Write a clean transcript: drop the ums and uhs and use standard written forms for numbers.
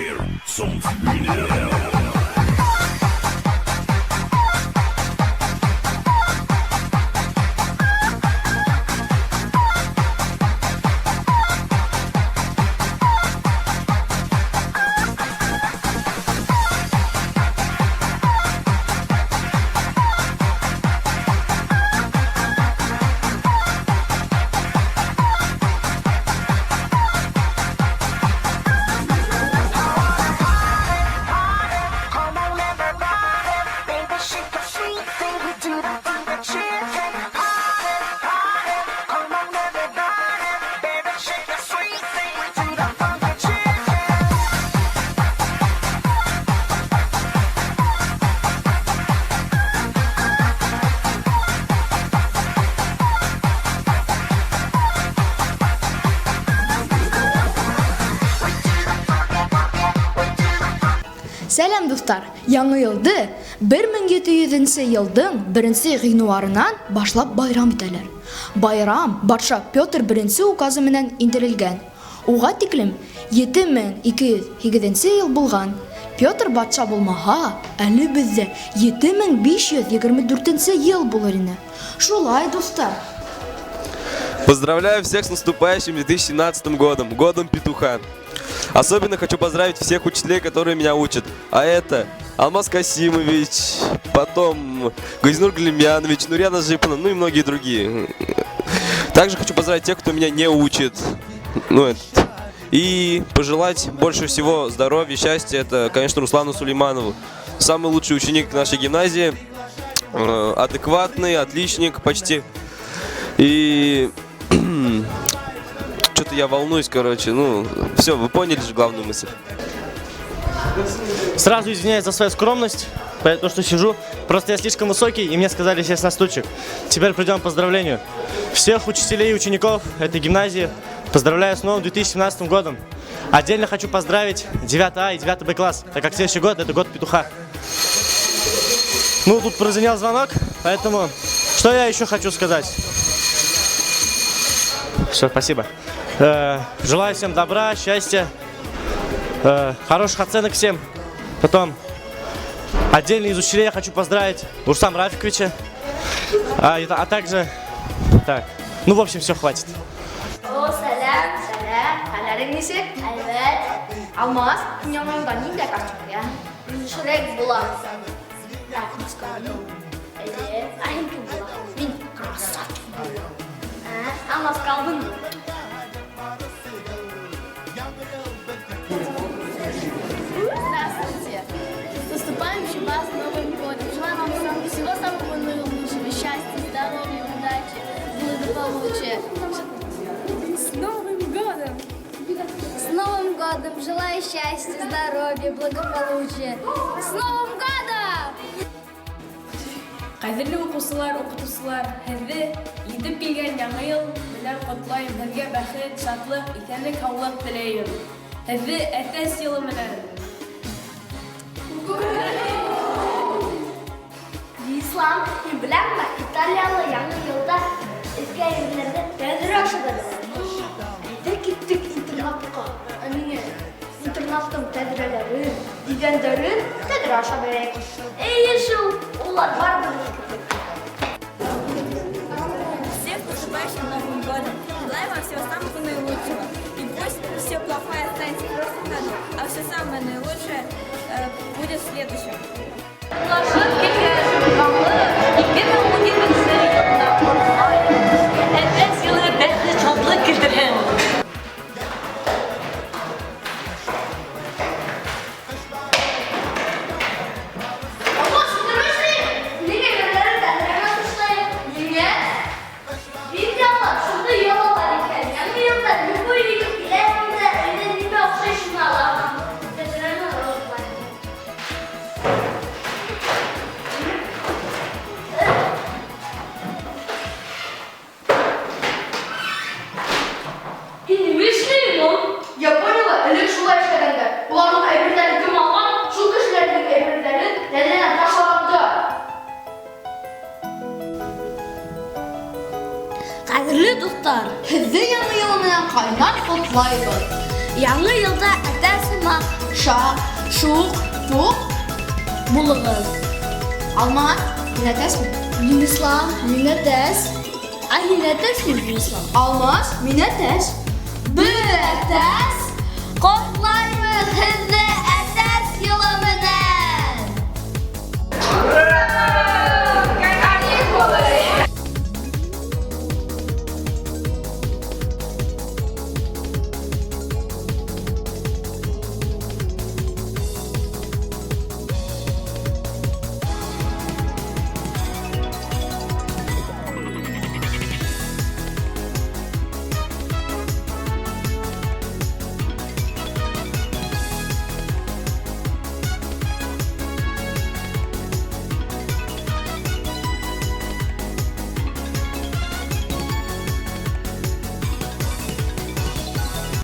der Sumpfhühner. Сәлам достар, яңы елды 1700 елдың 1 гыйнварынан башлап байрам итәләр. Байрам батша Петр I указы менән индерелгән. Уга тиклем 7208 ел булган. Петр батша булмаһа, әле бездә 7524 ел булыр ине. Шулай, достар. Поздравляю всех с наступающим 2017 годом, годом петуха. Особенно хочу поздравить всех учителей, которые меня учат. А это Алмаз Касимович, потом Газинур Галимьянович, Нурьяна Жипана, ну и многие другие. Также хочу поздравить тех, кто меня не учит. И пожелать больше всего здоровья, счастья. Это, конечно, Руслану Сулейманову. Самый лучший ученик нашей гимназии. Адекватный, отличник почти. И что-то я волнуюсь, короче. Все, вы поняли же главную мысль. Сразу извиняюсь за свою скромность, поэтому что сижу. Просто я слишком высокий, и мне сказали сесть на стульчик. Теперь придем к поздравлению. Всех учителей и учеников этой гимназии поздравляю с новым 2017 годом. Отдельно хочу поздравить 9 А и 9 Б класс, так как следующий год это год петуха. Тут прозвенел звонок, поэтому что я еще хочу сказать? Все, спасибо. Желаю всем добра, счастья, хороших оценок всем. Потом отдельно из учителей я хочу поздравить Урсам Рафиковича, а также так. В общем, все, хватит. Сәлам, хәлләрең ничек? Әлбәт. Алмаз, яңадан нинди картоп я? Шурек була. Мин красавчик булам. Алмаз калдың. Здравствуйте! С наступающим вас Новым годом! Желаю вам всего самого наилучшего, счастья, здоровья, удачи, благополучия. С Новым годом! С Новым годом! Желаю счастья, здоровья, благополучия. С Новым годом! Кадерле укытучылар, һезне итеп килгән яңа ел белән котлайм. Һезгә бәхет, шатлык, исәнлек, һаулык теләйм. Һезне әтәс елы менән. Ислам, беләмме, Италиялы яңа елда эскәйләрдә тәдбир ашадылар. Киттек интернатка. Интернаттың тәдрәләрен, дигәндәрен тәдбир ашадылар. Шул, улар барбыр. Всех с наступающим Новым годом! Желаю вам всего самого наилучшего. И пусть все плохое останется в прошлом году, а все самое наилучшее будет в следующем. Кадерле достар, Һезне яңа ел менән кайнар котлайбыз. яңа елда әтәсемә шақ, шуқ, пуқ булығыз. Алмас, мин әтәсме? Мин Ислам. Мин әтәс. А мин әтәс мин Ислам. Алмас, мин әтәс. Бөтәс. Котлаймы